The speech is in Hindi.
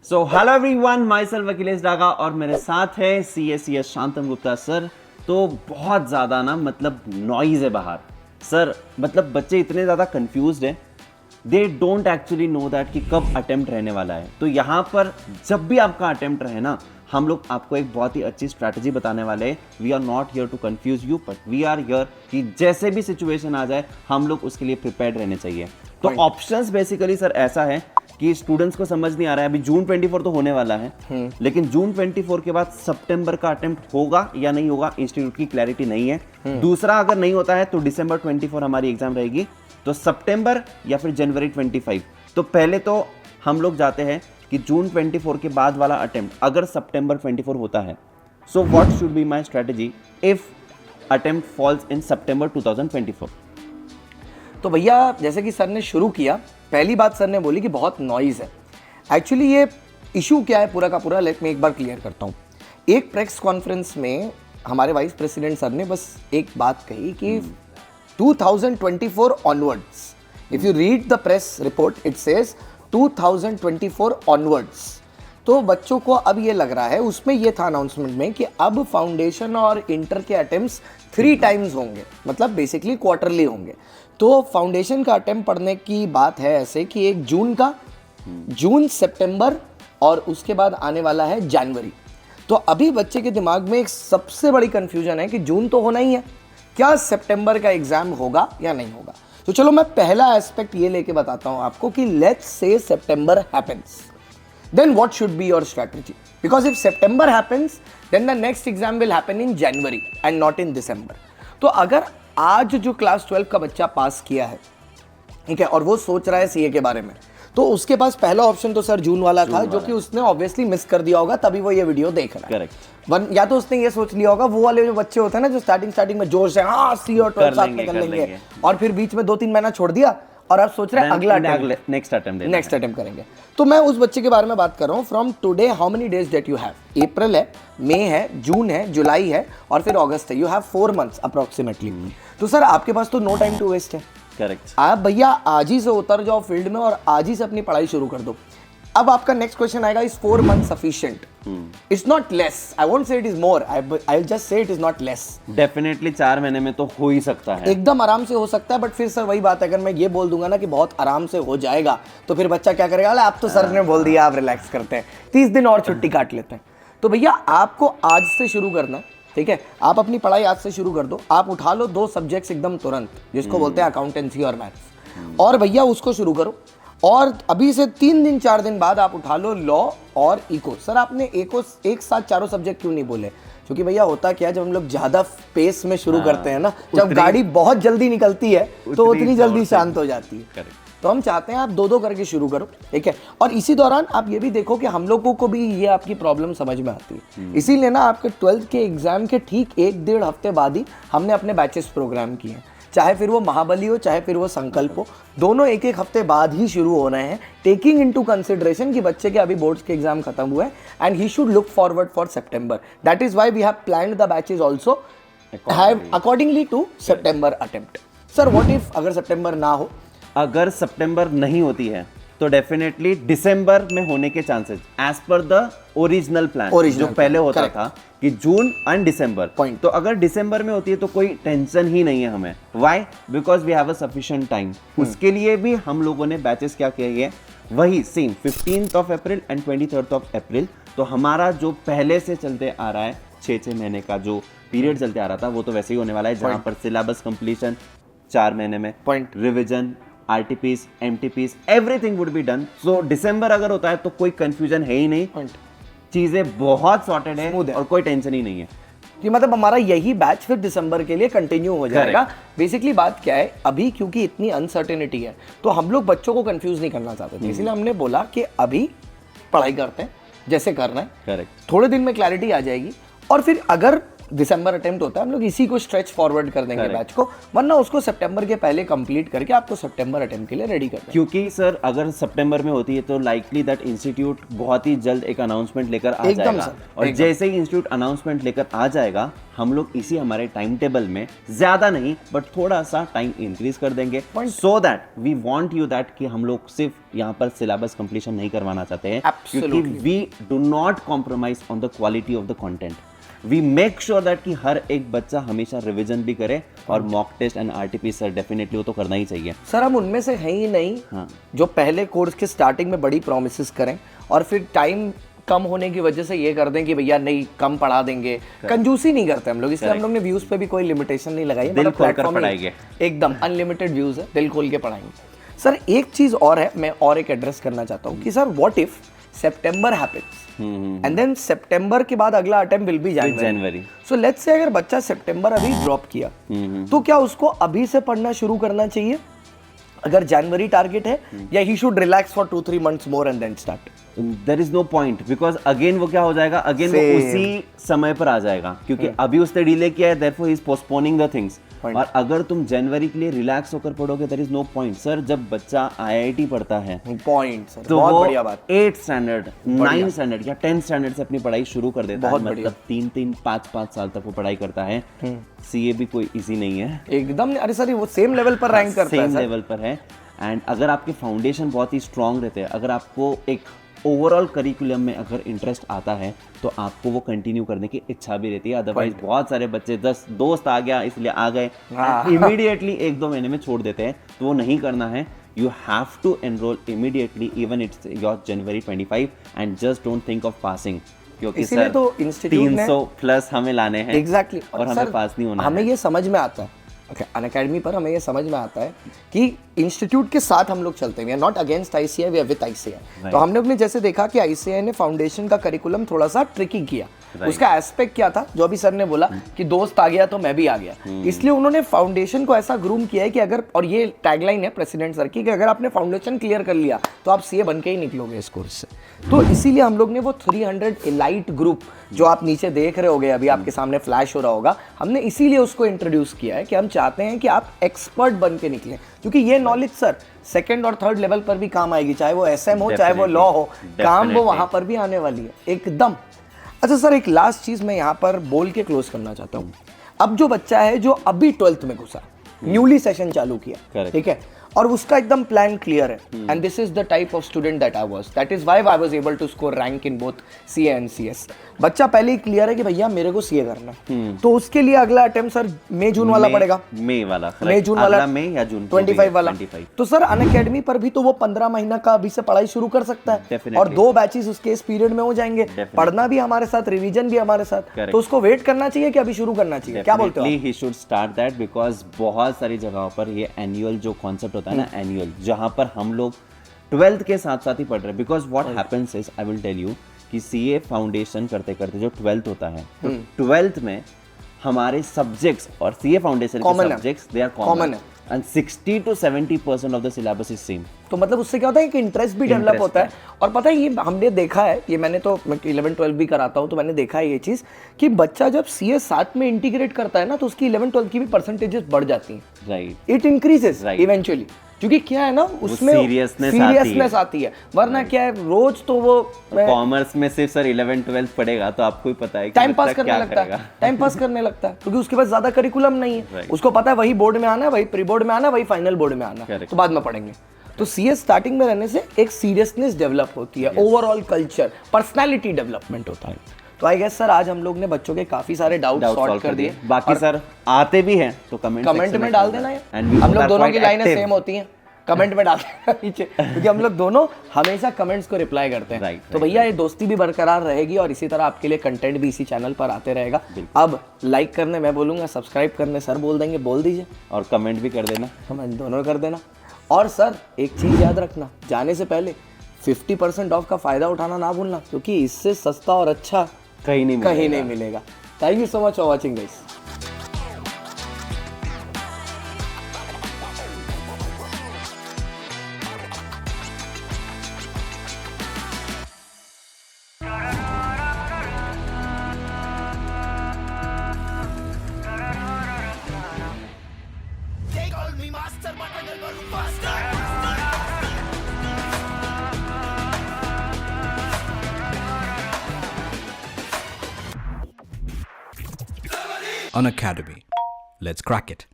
So hello everyone, my self Akhilesh Daga और मेरे साथ है CS शांतम गुप्ता सर। तो बहुत ज़्यादा ना मतलब नॉइज़ है बाहर सर, मतलब बच्चे इतने ज़्यादा कंफ्यूज्ड हैं, they don't actually know that कि कब अटेम्प्ट रहने वाला है। तो यहाँ पर जब भी आपका अटेम्प्ट रहे ना, हम लोग आपको एक बहुत ही अच्छी स्ट्रैटेजी बताने वाले हैं। We are not here to confuse you, but we are here कि जैसे भी सिचुएशन आ जाए हम लोग उसके लिए प्रिपेयर्ड रहने चाहिए। तो ऑप्शंस बेसिकली सर ऐसा है कि स्टूडेंट्स को समझ नहीं आ रहा है, अभी जून 24 तो होने वाला है, लेकिन जून 24 के बाद सितंबर का अटेम्प्ट होगा या नहीं होगा, इंस्टीट्यूट की क्लैरिटी नहीं है। दूसरा, अगर नहीं होता है तो दिसंबर 24 हमारी एग्जाम रहेगी, तो सितंबर या फिर जनवरी 25। तो पहले तो हम लोग जाते हैं कि जून 24 के बाद वाला अटेम्प्ट अगर सितंबर 24 होता है, so what should be my strategy if attempt falls in September 2024। तो भैया जैसे कि सर ने शुरू किया, पहली बात सर ने बोली कि बहुत नॉइज़ है। एक्चुअली ये इशू क्या है पूरा का पूरा, लेट मैं एक बार क्लियर करता हूँ। एक प्रेस कॉन्फ्रेंस में हमारे वाइस प्रेसिडेंट सर ने बस एक बात कही कि 2024 onwards, if you read the press report it says 2024 onwards. तो बच्चों को अब ये लग रहा है, उसमें ये था अनाउंसमेंट में कि अब फाउंडेशन और इंटर के अटेम्प्ट्स 3 टाइम्स होंगे, मतलब बेसिकली क्वार्टरली होंगे। तो फाउंडेशन का अटेम्प्ट पढ़ने की बात है ऐसे कि एक जून का, जून सितंबर और उसके बाद आने वाला है जनवरी। तो अभी बच्चे के दिमाग में एक सबसे बड़ी कंफ्यूजन है कि जून तो होना ही है, क्या सितंबर का एग्जाम होगा या नहीं होगा। तो चलो मैं पहला एस्पेक्ट ये लेके बताता हूं आपको कि let's say September happens, then what should be your strategy? Because if September happens, then the next exam will happen in January and not in December. तो अगर आज जो क्लास 12 का बच्चा पास किया है, ठीक है, और वो सोच रहा है सीए के बारे में, तो उसके पास पहला ऑप्शन तो सर जून वाला था, जो कि उसने ऑब्वियसली मिस कर दिया होगा, तभी वो ये वीडियो देख रहा है। करेक्ट। या तो उसने ये सोच लिया होगा, वो वाले जो बच्चे होते हैं ना जो स्टार्टिंग में जोर से हाँ सी और 12 साथ में कर लेंगे, और फिर बीच में 2-3 महीना छोड़ दिया और अब सोच रहे हैं अगला नेक्स्ट अटेम्प्ट करेंगे। तो मैं उस बच्चे के बारे में बात कर रहा हूँ। From today how many days that you have? अप्रैल है, मई है, जून है, जुलाई है और फिर अगस्त है। You have 4 months approximately. तो सर आपके पास तो नो टाइम टू वेस्ट है। करेक्ट। आप भैया आज ही से उतर जाओ फील्ड में और आज ही से अपनी पढ़ाई शुरू कर दो। अब आपका नेक्स्ट क्वेश्चन आएगा, is 4 months sufficient? It's not less, I won't say it is more, I will just say it is not less. Definitely 4 महीने में तो हो ही सकता है, एकदम आराम से हो सकता है। बट फिर सर वही बात है, अगर मैं ये बोल दूंगा ना कि बहुत आराम से हो जाएगा, तो फिर बच्चा क्या करेगा, आप तो सर ने बोल दिया, आप रिलैक्स करते हैं, 30 दिन और छुट्टी काट लेते हैं। तो भैया आपको आज से शुरू करना, ठीक है, आप अपनी पढ़ाई आज से शुरू कर दो। आप उठा लो 2 सब्जेक्ट्स एकदम तुरंत, जिसको बोलते हैं अकाउंटेंसी और मैथ्स, और भैया उसको शुरू करो। और अभी से 3 दिन 4 दिन बाद आप उठा लो लॉ और इको। सर आपने एक साथ चारों सब्जेक्ट क्यों नहीं बोले? क्योंकि भैया होता क्या है, जब हम लोग ज्यादा पेस में शुरू करते हैं ना, जब गाड़ी बहुत जल्दी निकलती है तो उतनी जल्दी शांत हो जाती है। तो हम चाहते हैं आप 2-2 करके शुरू करो, ठीक है। और इसी दौरान आप ये भी देखो कि हम लोगों को भी ये आपकी प्रॉब्लम समझ में आती है। इसीलिए ना आपके 12th के एग्जाम के ठीक 1-1.5 हफ्ते बाद ही हमने अपने बैचेस प्रोग्राम किए हैं। चाहे फिर वो महाबली हो, चाहे फिर वो संकल्प हो, दोनों 1-1 हफ्ते बाद ही शुरू हो रहे हैं, टेकिंग इनटू कंसिडरेशन कि बच्चे के अभी बोर्ड्स के एग्जाम खत्म हुए and he should look forward for September. That is why we have planned the batches also accordingly to September attempt. Sir what if अगर सितंबर ना हो? अगर सितंबर नहीं होती है तो डेफिनेटली दिसंबर में होने के chances as per the original plan जो पहले होता था कि जून एंड दिसंबर। तो अगर दिसंबर में होती है तो कोई टेंशन ही नहीं है हमें। Why? Because we have a sufficient time. उसके लिए भी हम लोगों ने बैचेस क्या किए हैं, वही same 15th of April and 23rd of April. तो हमारा जो पहले से चलते आ रहा है 6 महीने का जो पीरियड चलते आ रहा था, वो तो वैसे ही होने वाला है, जहां पर सिलेबस कंप्लीशन 4 महीने में, revision, RTPs, MTPs, everything would be done. So दिसंबर अगर होता है तो कोई कंफ्यूजन है ही नहीं, चीजें बहुत सॉर्टेड है और कोई टेंशन ही नहीं है कि मतलब हमारा यही बैच फिर दिसंबर के लिए कंटिन्यू हो जाएगा। बेसिकली बात क्या है, अभी क्योंकि इतनी अनसर्टेनिटी है तो हम लोग बच्चों को कंफ्यूज नहीं करना चाहते थे, इसलिए हमने बोला कि अभी पढ़ाई करते हैं जैसे करना है। करेक्ट। थोड़े दिन में क्लैरिटी आ जाएगी और फिर अगर दिसंबर अटेम्प्ट होता है, हम लोग इसी को स्ट्रेच फॉरवर्ड कर देंगे बैच को, वरना उसको सितंबर के पहले कंप्लीट करके आपको सितंबर अटेम्प्ट के लिए रेडी कर देंगे। क्योंकि सर अगर सितंबर में होती है तो लाइकली दैट इंस्टीट्यूट बहुत ही जल्द एक अनाउंसमेंट लेकर आ एकदम जाएगा, सर, और एकदम। जैसे ही इंस्टीट्यूट अनाउंसमेंट लेकर आ जाएगा हम लोग इसी हमारे टाइम टेबल में ज्यादा नहीं बट थोड़ा सा टाइम इंक्रीज कर देंगे, so that we want you that कि हम लोग सिर्फ यहाँ पर सिलेबस कंप्लीशन नहीं करवाना चाहते हैं, क्योंकि we do not compromise on the quality of the content. We make sure that कि हर एक बच्चा हमेशा रिवीजन भी करे, और mock test and RTP sir definitely वो तो करना ही चाहिए। सर हम उनमें से हैं ही नहीं हाँ। जो पहले कोर्स के स्टार्टिंग में बड़ी प्रोमिस करें और फिर टाइम कम होने की वजह से ये कर दें कि भैया नहीं कम पढ़ा देंगे, कंजूसी नहीं करते हम लोग, इसलिए हम लोग ने व्यूज पे भी कोई लिमिटेशन नहीं लगाई, दिल खोल कर पढ़ाएंगे, एकदम अनलिमिटेड व्यूज है, दिल खोल के पढ़ाएंगे। सर एक चीज और है, मैं और एक एड्रेस करना चाहता हूँ कि sir what if September happens and then सितंबर के बाद अगला attempt will be January, so let's say अगर बच्चा सितंबर अभी ड्रॉप किया तो क्या उसको अभी से पढ़ना शुरू करना चाहिए अगर जनवरी टारगेट है, या he should relax for 2-3 months more and then start? There is no point, because again वो क्या हो जाएगा, अगेन वो उसी समय पर आ जाएगा, क्योंकि अभी उसने डिले किया है, therefore he is postponing the things. और अगर तुम जनवरी के लिए रिलैक्स होकर पढ़ोगे there is no point. Sir जब बच्चा आईआईटी पढ़ता है पॉइंट सर, तो बहुत वो बढ़िया बात, 8th स्टैंडर्ड 9th स्टैंडर्ड या 10th स्टैंडर्ड से अपनी पढ़ाई शुरू कर देता है, मतलब 3-3 5-5 साल तक वो पढ़ाई करता है। सीए भी कोई इजी नहीं है एकदम। अरे सर वो सेम लेवल पर रैंक करता है, सेम लेवल पर है। एंड अगर आपके फाउंडेशन बहुत ही स्ट्रांग रहते हैं, अगर आपको एक ओवरऑल करिकुलम में अगर इंटरेस्ट आता है तो आपको वो कंटिन्यू करने की इच्छा भी रहती है। अदरवाइज बहुत सारे बच्चे 10 दोस्त आ गया इसलिए आ गए, इमीडिएटली 1-2 महीने में छोड़ देते हैं, तो वो नहीं करना है। You have to enrol immediately even it's your January 25 and just don't think of passing, क्योंकि सर तो इंस्टीट्यूट 300 प्लस हमें लाने हैं एग्जैक्टली, और हमें पास नहीं होना हमें ये समझ में आता है अनअकैडमी पर, हमें ये समझ में आता है कि इंस्टीट्यूट के साथ हम लोग चलते हैं, we are not against ICI, we are with ICI. तो हमने अपने जैसे देखा कि आईसीआई ने फाउंडेशन का करिकुलम थोड़ा सा ट्रिकी किया, उसका एस्पेक्ट क्या था, जो अभी सर ने बोला कि दोस्त आ गया तो मैं भी आ गया, इसलिए उन्होंने फाउंडेशन को ऐसा ग्रूम किया है कि अगर, और ये टैगलाइन है प्रेसिडेंट सर की, कि अगर आपने फाउंडेशन क्लियर कर लिया तो आप सीए बन के ही निकलोगे इस कोर्स से। तो इसीलिए हम लोग ने वो 300 एलाइट ग्रुप जो आप नीचे देख रहे होगे, अभी आपके सामने फ्लैश हो रहा होगा, हमने इसीलिए उसको इंट्रोड्यूस किया है कि हम चाहते हैं कि आप एक्सपर्ट बन के निकलें, क्योंकि ये नॉलेज सर सेकंड और थर्ड लेवल पर भी काम आएगी, चाहे वो एसएम हो चाहे वो लॉ हो, काम वो वहां पर भी आने वाली है एकदम। अच्छा सर एक लास्ट चीज मैं यहाँ पर बोल के क्लोज करना चाहता हूँ। अब जो बच्चा है जो अभी 12th में घुसा, न्यूली सेशन चालू किया, ठीक है, और उसका एकदम प्लान क्लियर है, and this is the type of student that I was, that is why I was able to score rank in both CA and CS. बच्चा पहले ही क्लियर है कि भैया मेरे को सीए करना है, तो उसके लिए अगला अटेम्प्ट सर मई जून वाला पड़ेगा, मई वाला, मई जून वाला, मई या जून 25 वाला। तो सर अनअकैडमी पर भी तो वो 15 महीना का अभी से पढ़ाई शुरू कर सकता है, और 2 बैचेस उसके इस पीरियड में हो जाएंगे, पढ़ना भी हमारे साथ, रिवीजन भी हमारे साथ, तो उसको वेट करना चाहिए कि अभी शुरू करना चाहिए, क्या बोलते हो? He should start that, because बहुत सारी जगहों पर ये एनुअल जो कॉन्सेप्ट होता है ना, एनुअल, जहां पर हम लोग 12th के साथ साथ ही पढ़ रहे हैं, because what happens is, I will tell you कि सीए फाउंडेशन करते करते जो 12th होता है, तो 12th में हमारे सब्जेक्ट्स और सीए फाउंडेशन के सब्जेक्ट्स दे आर कॉमन है, and 60 to 70% of the syllabus is same. तो मतलब उससे क्या होता है कि इंटरेस्ट भी डेवलप होता है, और पता है ये हमने देखा है, ये मैंने तो 11-12 भी कराता हूँ, तो मैंने देखा है ये चीज कि बच्चा जब सीए साथ में इंटीग्रेट करता है ना, तो उसकी 11-12 की भी परसेंटेजेस बढ़ जाती हैं, राइट, इट इंक्रीजेस इवेंचुअली, क्योंकि क्या है ना उसमें सीरियसनेस आती है, वरना क्या है रोज तो वो कॉमर्स में सिर्फ सर 11-12 पढ़ेगा तो आपको ही पता है टाइम पास करने लगता है, टाइम पास करने लगता है, क्योंकि उसके पास ज्यादा करिकुलम नहीं है, उसको पता है वही बोर्ड में आना है, वही प्री बोर्ड में आना है, वही फाइनल बोर्ड में आना है, तो बाद में पढ़ेंगे। तो सीए स्टार्टिंग में रहने से एक सीरियसनेस डेवलप होती है, ओवरऑल कल्चर, पर्सनैलिटी डेवलपमेंट होता है। तो आई गेस सर आज हम लोग ने बच्चों के काफी सारे डाउट सॉल्व कर दिए, बाकी सर आते भी हैं तो कमेंट में डाल देना है, हम लोग दोनों की लाइनें सेम होती हैं, कमेंट में डाल देना नीचे, क्योंकि हम लोग दोनों हमेशा कमेंट्स को रिप्लाई करते हैं। तो भैया ये दोस्ती भी बरकरार रहेगी, और इसी तरह आपके लिए कंटेंट भी इसी चैनल पर आते रहेगा। अब लाइक करने मैं बोलूंगा, सब्सक्राइब करने सर बोल देंगे, बोल दीजिए, और कमेंट भी कर देना, हम दोनों कर देना। और सर एक चीज याद रखना, जाने से पहले 50% ऑफ का फायदा उठाना ना भूलना, क्योंकि इससे सस्ता और अच्छा कहीं नहीं मिलेगा। Thank you so much for watching guys. An academy. Let's crack it.